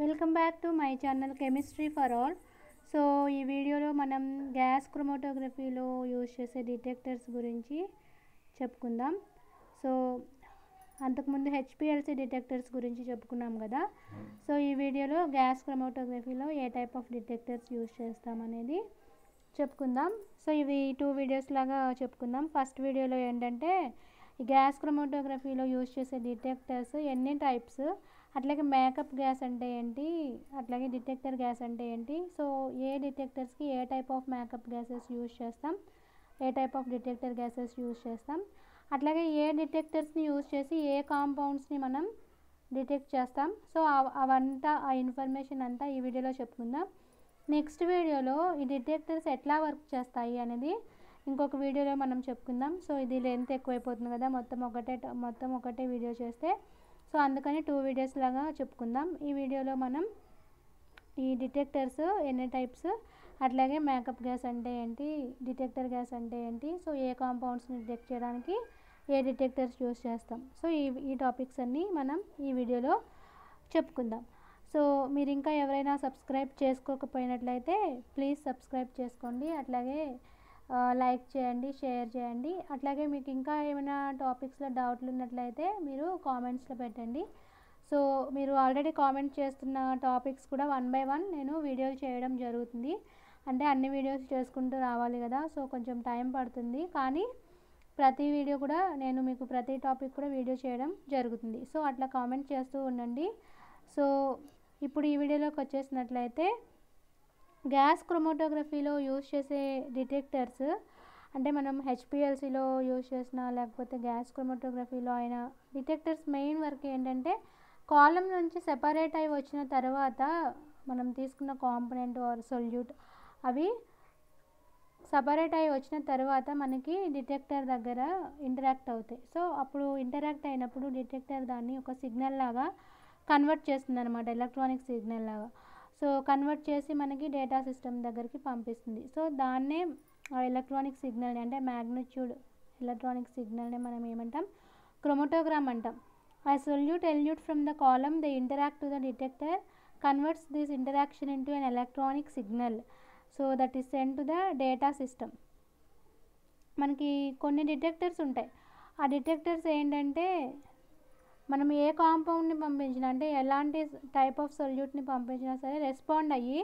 Welcome back to my channel chemistry for all. So ఈ వీడియోలో మనం గ్యాస్ క్రోమటోగ్రఫీలో యూజ్ చేసే డిటెక్టర్స్ గురించి చెప్పుకుందాం. సో అంతకుముందు హెచ్పిఎల్సి డిటెక్టర్స్ గురించి చెప్పుకున్నాం కదా. సో ఈ వీడియోలో గ్యాస్ క్రోమటోగ్రఫీలో ఏ టైప్ ఆఫ్ డిటెక్టర్స్ యూజ్ చేస్తామనేది చెప్పుకుందాం. సో ఇవి 2 వీడియోస్ లాగా చెప్పుకుందాం. ఫస్ట్ వీడియోలో ఏంటంటే ఈ గ్యాస్ క్రోమటోగ్రఫీలో యూజ్ చేసే డిటెక్టర్స్ ఎన్ని టైప్స్, అట్లాగే మేకప్ గ్యాస్ అంటే ఏంటి, అట్లాగే డిటెక్టర్ గ్యాస్ అంటే ఏంటి, సో ఏ డిటెక్టర్స్కి ఏ type of makeup gases use చేస్తాం, ఏ type of detector gases use చేస్తాం, అట్లాగే ఏ డిటెక్టర్స్ని యూజ్ చేసి ఏ కాంపౌండ్స్ని మనం డిటెక్ట్ చేస్తాం. సో అవంతా ఆ ఇన్ఫర్మేషన్ అంతా ఈ వీడియోలో చెప్పుకుందాం. నెక్స్ట్ వీడియోలో ఈ డిటెక్టర్స్ ఎట్లా వర్క్ చేస్తాయి అనేది ఇంకొక వీడియోలో మనం చెప్పుకుందాం. సో ఇది లెంత్ ఎక్కువైపోతుంది కదా, మొత్తం ఒకటే వీడియో చేస్తే, సో అందుకని 2 వీడియోస్ లాగా చెప్పుకుందాం. ఈ వీడియోలో మనం ఈ డిటెక్టర్స్ ఎన్ని టైప్స్, అట్లాగే మేకప్ గ్యాస్ అంటే ఏంటి, డిటెక్టర్ గ్యాస్ అంటే ఏంటి, సో ఏ కాంపౌండ్స్ని డిటెక్ట్ చేయడానికి ఏ డిటెక్టర్స్ యూజ్ చేస్తాం, సో ఈ టాపిక్స్ అన్నీ మనం ఈ వీడియోలో చెప్పుకుందాం. సో మీరు ఇంకా ఎవరైనా సబ్స్క్రైబ్ చేసుకోకపోయినట్లయితే ప్లీజ్ సబ్స్క్రైబ్ చేసుకోండి, అట్లాగే లైక్ చేయండి, షేర్ చేయండి. అట్లాగే మీకు ఇంకా ఏమైనా టాపిక్స్లో డౌట్లు ఉన్నట్లయితే మీరు కామెంట్స్లో పెట్టండి. సో మీరు ఆల్రెడీ కామెంట్ చేస్తున్న టాపిక్స్ కూడా 1 by 1 నేను వీడియోలు చేయడం జరుగుతుంది. అంటే అన్ని వీడియోస్ చేసుకుంటూ రావాలి కదా, సో కొంచెం టైం పడుతుంది, కానీ ప్రతి వీడియో కూడా నేను మీకు ప్రతి టాపిక్ కూడా వీడియో చేయడం జరుగుతుంది. సో అట్లా కామెంట్ చేస్తూ ఉండండి. సో ఇప్పుడు ఈ వీడియోలోకి వచ్చేసినట్లయితే గ్యాస్ క్రోమటోగ్రఫీలో యూజ్ చేసే డిటెక్టర్స్ అంటే మనం హెచ్పిఎల్సిలో యూజ్ చేసిన లేకపోతే గ్యాస్ క్రోమటోగ్రఫీలో అయినా డిటెక్టర్స్ మెయిన్ వర్క్ ఏంటంటే కాలం నుంచి సెపరేట్ అయి వచ్చిన తర్వాత మనం తీసుకున్న కాంపోనెంట్ ఆర్ సొల్యూట్ అవి సపరేట్ అయి వచ్చిన తర్వాత మనకి డిటెక్టర్ దగ్గర ఇంటరాక్ట్ అవుతాయి. సో అప్పుడు ఇంటరాక్ట్ అయినప్పుడు డిటెక్టర్ దాన్ని ఒక సిగ్నల్ లాగా కన్వర్ట్ చేస్తుంది అనమాట, ఎలక్ట్రానిక్ సిగ్నల్ లాగా. సో కన్వర్ట్ చేసి మనకి డేటా సిస్టమ్ దగ్గరికి పంపిస్తుంది. సో దాన్నే ఎలక్ట్రానిక్ సిగ్నల్ని అంటే మ్యాగ్నిట్యూడ్ ఎలక్ట్రానిక్ సిగ్నల్ని మనం ఏమంటాం, క్రోమటోగ్రామ్ అంటాం. ఆ solute elute from the column they interact to the detector converts this interaction into an electronic signal. So that is send to the data system. మనకి కొన్ని డిటెక్టర్స్ ఉంటాయి. ఆ డిటెక్టర్స్ ఏంటంటే మనం ఏ కాంపౌండ్ని పంపించినా అంటే ఎలాంటి టైప్ ఆఫ్ సొల్యూట్ని పంపించినా సరే రెస్పాండ్ అయ్యి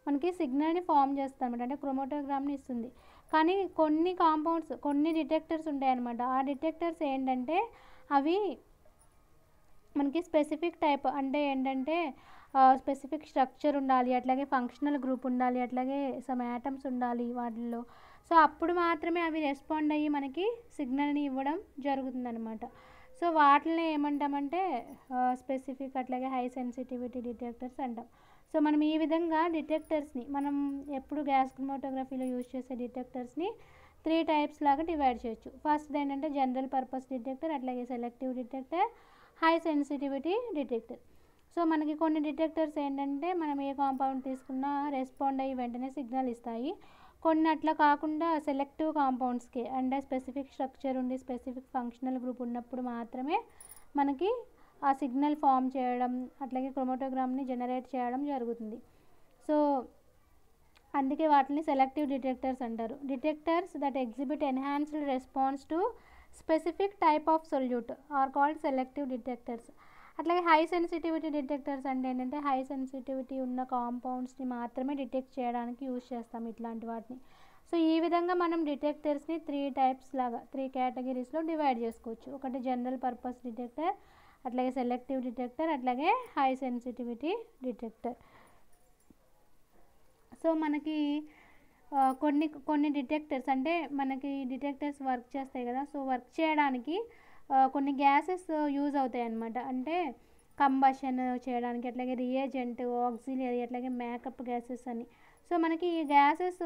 మనకి సిగ్నల్ని ఫామ్ చేస్తుంది అనమాట, అంటే క్రోమటోగ్రామ్ని ఇస్తుంది. కానీ కొన్ని కాంపౌండ్స్ కొన్ని డిటెక్టర్స్ ఉంటాయి అన్నమాట. ఆ డిటెక్టర్స్ ఏంటంటే అవి మనకి స్పెసిఫిక్ టైప్ అంటే ఏంటంటే స్పెసిఫిక్ స్ట్రక్చర్ ఉండాలి, అట్లాగే ఫంక్షనల్ గ్రూప్ ఉండాలి, అట్లాగే సమ్ యాటమ్స్ ఉండాలి వాటిల్లో. సో అప్పుడు మాత్రమే అవి రెస్పాండ్ అయ్యి మనకి సిగ్నల్ని ఇవ్వడం జరుగుతుందన్నమాట. సో వాటిని ఏమంటామంటే స్పెసిఫిక్ అట్లాగే హై సెన్సిటివిటీ డిటెక్టర్స్ అంటాం. సో మనం ఈ విధంగా డిటెక్టర్స్ని మనం ఎప్పుడు గ్యాస్ క్రోమటోగ్రఫీలో యూజ్ చేసే డిటెక్టర్స్ని 3 టైప్స్ లాగా డివైడ్ చేయొచ్చు. ఫస్ట్ ఏంటంటే జనరల్ పర్పస్ డిటెక్టర్, అట్లాగే selective detector, high sensitivity detector. So మనకి కొన్ని డిటెక్టర్స్ ఏంటంటే మనం ఏ కాంపౌండ్ తీసుకున్నా రెస్పాండ్ అయ్యి వెంటనే సిగ్నల్ ఇస్తాయి. కొన్ని అట్లా కాకుండా సెలెక్టివ్ కాంపౌండ్స్కి అంటే స్పెసిఫిక్ స్ట్రక్చర్ ఉండి స్పెసిఫిక్ ఫంక్షనల్ గ్రూప్ ఉన్నప్పుడు మాత్రమే మనకి ఆ సిగ్నల్ ఫామ్ చేయడం అట్లాగే క్రోమటోగ్రామ్ని జనరేట్ చేయడం జరుగుతుంది. సో అందుకే వాటిని సెలెక్టివ్ డిటెక్టర్స్ అంటారు. Detectors that exhibit enhanced response to specific type of solute are called selective detectors. అట్లాగే హై సెన్సిటివిటీ డిటెక్టర్స్ అంటే ఏంటంటే హై సెన్సిటివిటీ ఉన్న కాంపౌండ్స్ని మాత్రమే డిటెక్ట్ చేయడానికి యూజ్ చేస్తాం ఇట్లాంటి వాటిని. సో ఈ విధంగా మనం డిటెక్టర్స్ని 3 టైప్స్ లాగా 3 కేటగిరీస్లో డివైడ్ చేసుకోవచ్చు. ఒకటి జనరల్ పర్పస్ డిటెక్టర్, అట్లాగే సెలెక్టివ్ డిటెక్టర్, అట్లాగే హై సెన్సిటివిటీ డిటెక్టర్. సో మనకి కొన్ని డిటెక్టర్స్ అంటే మనకి డిటెక్టర్స్ వర్క్ చేస్తాయి కదా, సో వర్క్ చేయడానికి కొన్ని గ్యాసెస్ యూజ్ అవుతాయి అన్నమాట. అంటే కంబషన్ చేయడానికి, అట్లాగే రియేజెంట్, ఆక్సిలరీ, అట్లాగే మేకప్ గ్యాసెస్ అని. సో మనకి ఈ గ్యాసెస్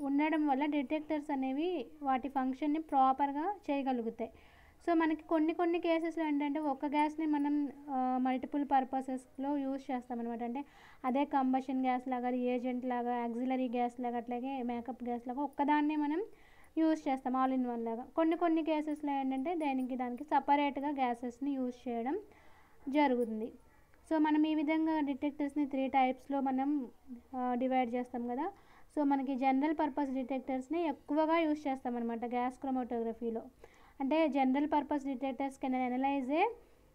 ఉండడం వల్ల డిటెక్టర్స్ అనేవి వాటి ఫంక్షన్ని ప్రాపర్గా చేయగలుగుతాయి. సో మనకి కొన్ని కేసెస్లో ఏంటంటే ఒక గ్యాస్ని మనం మల్టిపుల్ పర్పసెస్లో యూజ్ చేస్తామన్నమాట. అంటే అదే కంబషన్ గ్యాస్ లాగా, రియేజెంట్ లాగా, ఆక్సిలరీ గ్యాస్ లాగా, అట్లాగే మేకప్ గ్యాస్ లాగా ఒక్కదాన్నే మనం యూజ్ చేస్తాం ఆల్ ఇన్ వన్ లాగా. కొన్ని కేసెస్లో ఏంటంటే దానికి సపరేట్గా గ్యాసెస్ని యూజ్ చేయడం జరుగుతుంది. సో మనం ఈ విధంగా డిటెక్టర్స్ని 3 టైప్స్లో మనం డివైడ్ చేస్తాం కదా. సో మనకి జనరల్ పర్పస్ డిటెక్టర్స్ని ఎక్కువగా యూస్ చేస్తాం అనమాట గ్యాస్ క్రోమటోగ్రఫీలో. అంటే general purpose detectors can analyse A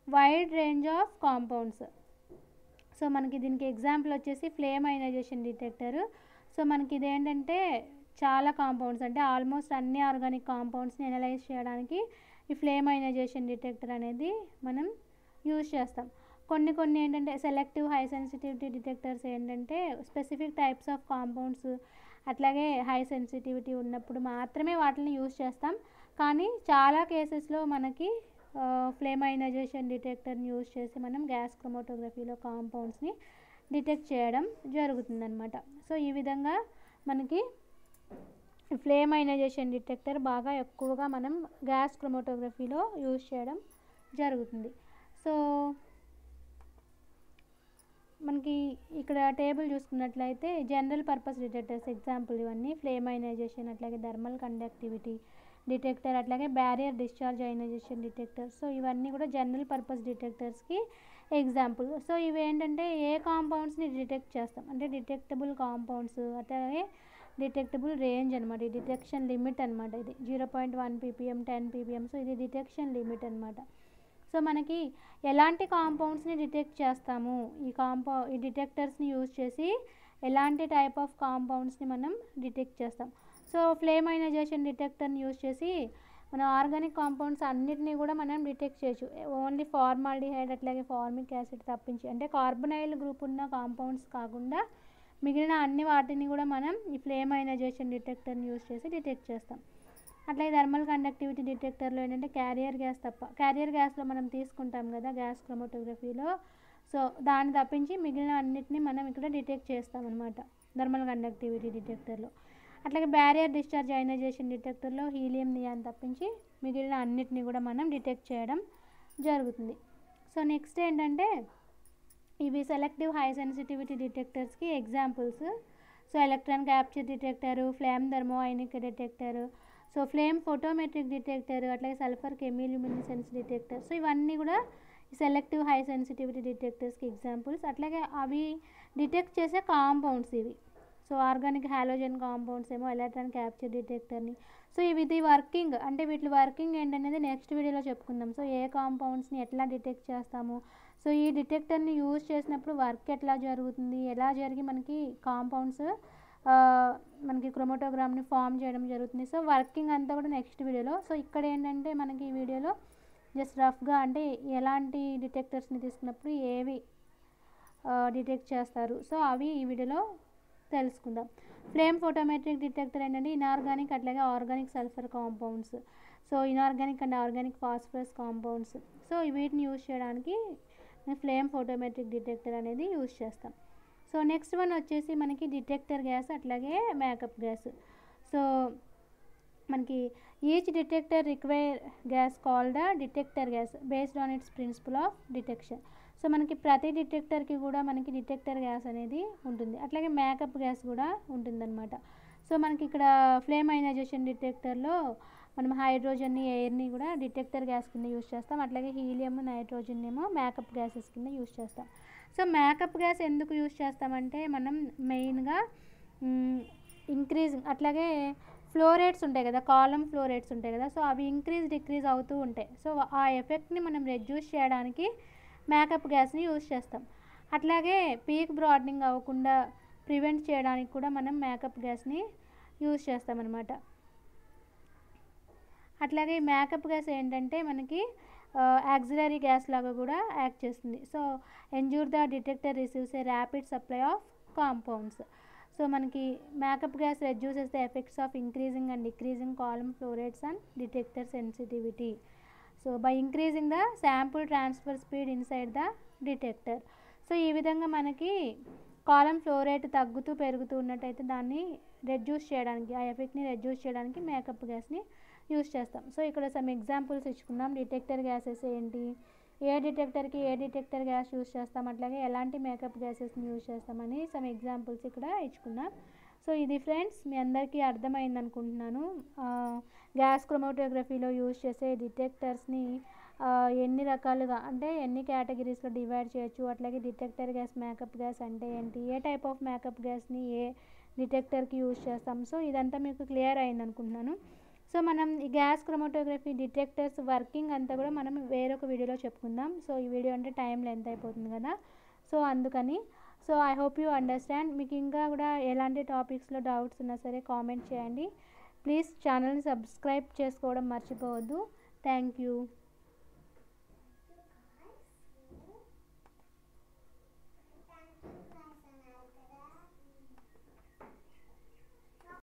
wide range of compounds. So మనకి దీనికి ఎగ్జాంపుల్ వచ్చేసి ఫ్లేమ్ అయనైజేషన్ డిటెక్టర్. సో మనకి ఇదేంటంటే చాలా కాంపౌండ్స్, అంటే ఆల్మోస్ట్ అన్ని ఆర్గానిక్ కాంపౌండ్స్ని అనలైజ్ చేయడానికి ఈ ఫ్లేమ్ అయనైజేషన్ డిటెక్టర్ అనేది మనం యూజ్ చేస్తాం. కొన్ని ఏంటంటే సెలెక్టివ్ హై సెన్సిటివిటీ డిటెక్టర్స్ ఏంటంటే స్పెసిఫిక్ టైప్స్ ఆఫ్ కాంపౌండ్స్ అట్లాగే హై సెన్సిటివిటీ ఉన్నప్పుడు మాత్రమే వాటిని యూజ్ చేస్తాం. కానీ చాలా కేసెస్లో మనకి ఫ్లేమ్ అయనైజేషన్ డిటెక్టర్ని యూజ్ చేసి మనం గ్యాస్ క్రోమటోగ్రఫీలో కాంపౌండ్స్ని డిటెక్ట్ చేయడం జరుగుతుందన్నమాట. సో ఈ విధంగా మనకి ఫ్లేమ్ అయనైజేషన్ డిటెక్టర్ బాగా ఎక్కువగా మనం గ్యాస్ క్రోమటోగ్రఫీలో యూజ్ చేయడం జరుగుతుంది. సో మనకి ఇక్కడ టేబుల్ చూసుకున్నట్లయితే జనరల్ పర్పస్ డిటెక్టర్స్ ఎగ్జాంపుల్ ఇవన్నీ ఫ్లేమ్ అయనైజేషన్, అట్లాగే థర్మల్ కండక్టివిటీ డిటెక్టర్, అట్లాగే barrier discharge ionisation detector. So ఇవన్నీ కూడా జనరల్ పర్పస్ డిటెక్టర్స్కి ఎగ్జాంపుల్. సో ఇవి ఏంటంటే ఏ కాంపౌండ్స్ని డిటెక్ట్ చేస్తాం అంటే డిటెక్టబుల్ కాంపౌండ్స్, అట్లాగే డిటెక్టబుల్ రేంజ్ అనమాట. ఈ డిటెక్షన్ లిమిట్ అనమాట. ఇది 0.1 ppm 10 ppm. సో ఇది డిటెక్షన్ లిమిట్ అనమాట. సో మనకి ఎలాంటి కాంపౌండ్స్ని డిటెక్ట్ చేస్తాము, ఈ డిటెక్టర్స్ని యూజ్ చేసి ఎలాంటి టైప్ ఆఫ్ కాంపౌండ్స్ని మనం డిటెక్ట్ చేస్తాం. సో ఫ్లేమ్ అయనైజేషన్ డిటెక్టర్ని యూజ్ చేసి మన ఆర్గానిక్ కాంపౌండ్స్ అన్నిటినీ కూడా మనం డిటెక్ట్ చేయొచ్చు. ఓన్లీ ఫార్మాల్డిహైడ్ అట్లాగే ఫార్మిక్ యాసిడ్ తప్పించి, అంటే కార్బనైల్ గ్రూప్ ఉన్న కాంపౌండ్స్ కాకుండా మిగిలిన అన్ని వాటిని కూడా మనం ఈ ఫ్లేమ్ అయనైజేషన్ డిటెక్టర్ని యూజ్ చేసి డిటెక్ట్ చేస్తాం. అట్లాగే థర్మల్ కండక్టివిటీ డిటెక్టర్లో ఏంటంటే క్యారియర్ గ్యాస్ తప్ప, క్యారియర్ గ్యాస్లో మనం తీసుకుంటాం కదా గ్యాస్ క్రోమటోగ్రఫీలో, సో దాన్ని తప్పించి మిగిలిన అన్నిటిని మనం ఇక్కడ డిటెక్ట్ చేస్తాం అనమాట థర్మల్ కండక్టివిటీ డిటెక్టర్లో. అట్లాగే బ్యారియర్ డిశ్చార్జ్ అయనైజేషన్ డిటెక్టర్లో హీలియం, నియాన్ తప్పించి మిగిలిన అన్నిటిని కూడా మనం డిటెక్ట్ చేయడం జరుగుతుంది. సో నెక్స్ట్ ఏంటంటే ఇవి సెలెక్టివ్ హై సెన్సిటివిటీ డిటెక్టర్స్కి examples. So electron capture detector, flame thermo ionic detector, so flame photometric detector, అట్లాగే సల్ఫర్ కెమిల్యూమినిసెన్స్ డిటెక్టర్. సో ఇవన్నీ కూడా సెలెక్టివ్ హై సెన్సిటివిటీ డిటెక్టర్స్కి ఎగ్జాంపుల్స్. అట్లాగే అవి డిటెక్ట్ చేసే కాంపౌండ్స్ ఇవి. సో ఆర్గానిక్ హాలోజన్ కాంపౌండ్స్ ఏమో ఎలక్ట్రాన్ క్యాప్చర్ డిటెక్టర్ని. సో ఇది వర్కింగ్, అంటే వీటి వర్కింగ్ ఏంటనేది నెక్స్ట్ వీడియోలో చెప్పుకుందాం. సో ఏ కాంపౌండ్స్ని ఎట్లా డిటెక్ట్ చేస్తాము, సో ఈ డిటెక్టర్ని యూజ్ చేసినప్పుడు వర్క్ ఎట్లా జరుగుతుంది, ఎలా జరిగి మనకి కాంపౌండ్స్ మనకి క్రోమటోగ్రామ్ని ఫామ్ చేయడం జరుగుతుంది. సో వర్కింగ్ అంతా కూడా నెక్స్ట్ వీడియోలో. సో ఇక్కడ ఏంటంటే మనకి ఈ వీడియోలో జస్ట్ రఫ్గా అంటే ఎలాంటి డిటెక్టర్స్ని తీసుకున్నప్పుడు ఏవి డిటెక్ట్ చేస్తారు, సో అవి ఈ వీడియోలో తెలుసుకుందాం. ఫ్లేమ్ ఫోటోమెట్రిక్ డిటెక్టర్ ఏంటంటే ఇనార్గానిక్ అట్లాగే organic sulphur compounds, so inorganic and organic phosphorus compounds. So వీటిని యూజ్ చేయడానికి ఫ్లేమ్ ఫోటోమెట్రిక్ డిటెక్టర్ అనేది యూజ్ చేస్తాం. సో నెక్స్ట్ వన్ వచ్చేసి మనకి డిటెక్టర్ గ్యాస్ అట్లాగే మేకప్ గ్యాస్. సో మనకి each detector require gas called detector gas based on its principle of detection. So మనకి ప్రతి డిటెక్టర్కి కూడా మనకి డిటెక్టర్ గ్యాస్ అనేది ఉంటుంది, అట్లాగే మేకప్ గ్యాస్ కూడా ఉంటుందన్నమాట. సో మనకి ఇక్కడ ఫ్లేమ్ అయనైజేషన్ డిటెక్టర్లో మనం హైడ్రోజన్ని, ఎయిర్ని కూడా డిటెక్టర్ గ్యాస్ కింద యూజ్ చేస్తాం, అట్లాగే హీలియం, నైట్రోజన్ ఏమో మేకప్ గ్యాసెస్ కింద యూజ్ చేస్తాం. సో మేకప్ గ్యాస్ ఎందుకు యూజ్ చేస్తామంటే మనం మెయిన్గా ఇంక్రీజింగ్, అట్లాగే ఫ్లో రేట్స్ ఉంటాయి కదా, కాలమ్ ఫ్లో రేట్స్ ఉంటాయి కదా, సో అవి ఇంక్రీజ్ డిక్రీజ్ అవుతూ ఉంటాయి. సో ఆ ఎఫెక్ట్ని మనం రెడ్యూస్ చేయడానికి మేకప్ గ్యాస్ని యూజ్ చేస్తాం. అట్లాగే పీక్ బ్రాడ్నింగ్ అవ్వకుండా ప్రివెంట్ చేయడానికి కూడా మనం మేకప్ గ్యాస్ని యూజ్ చేస్తామన్నమాట. అట్లాగే మేకప్ గ్యాస్ ఏంటంటే మనకి యాక్సిలరీ గ్యాస్ లాగా కూడా యాక్ట్ చేస్తుంది. So ensure the detector receives a rapid supply of compounds. So మనకి makeup gas reduces the effects of increasing and decreasing column flow rates and detector sensitivity. So by increasing the sample transfer speed inside the detector. So ఈ విధంగా మనకి column flow rate తగ్గుతూ పెరుగుతూ ఉన్నట్టయితే దాన్ని reduce చేయడానికి, ఆ ఎఫెక్ట్ని రెడ్యూస్ చేయడానికి మేకప్ గ్యాస్ని యూజ్ చేస్తాం. సో ఇక్కడ సమ్ ఎగ్జాంపుల్స్ ఇచ్చుకుందాం. డిటెక్టర్ గ్యాసెస్ ఏంటి, ఏ డిటెక్టర్కి ఏ డిటెక్టర్ గ్యాస్ యూజ్ చేస్తాం, అట్లాగే ఎలాంటి మేకప్ గ్యాసెస్ని యూజ్ చేస్తామని సమ్ ఎగ్జాంపుల్స్ ఇక్కడ ఇచ్చుకున్నాం. సో ఇది ఫ్రెండ్స్ మీ అందరికీ అర్థమైంది అనుకుంటున్నాను. గ్యాస్ క్రోమటోగ్రఫీలో యూజ్ చేసే డిటెక్టర్స్ని ఎన్ని రకాలుగా అంటే ఎన్ని కేటగిరీస్లో డివైడ్ చేయొచ్చు, అట్లాగే డిటెక్టర్ గ్యాస్ మేకప్ గ్యాస్ అంటే ఏంటి, ఏ టైప్ ఆఫ్ మేకప్ గ్యాస్ని ఏ డిటెక్టర్కి యూజ్ చేస్తాం. సో ఇదంతా మీకు క్లియర్ అయింది అనుకుంటున్నాను. సో మనం ఈ గ్యాస్ క్రోమటోగ్రఫీ డిటెక్టర్స్ వర్కింగ్ అంతా కూడా మనం వేరొక వీడియోలో చెప్పుకుందాం. సో ఈ వీడియో అంటే టైం లెంత్ అయిపోతుంది కదా, సో అందుకని. So I hope you understand. మీకు ఇంకా కూడా ఎలాంటి టాపిక్స్లో డౌట్స్ ఉన్నా సరే కామెంట్ చేయండి. ప్లీజ్ ఛానల్ని సబ్స్క్రైబ్ చేసుకోవడం మర్చిపోవద్దు. Thank you.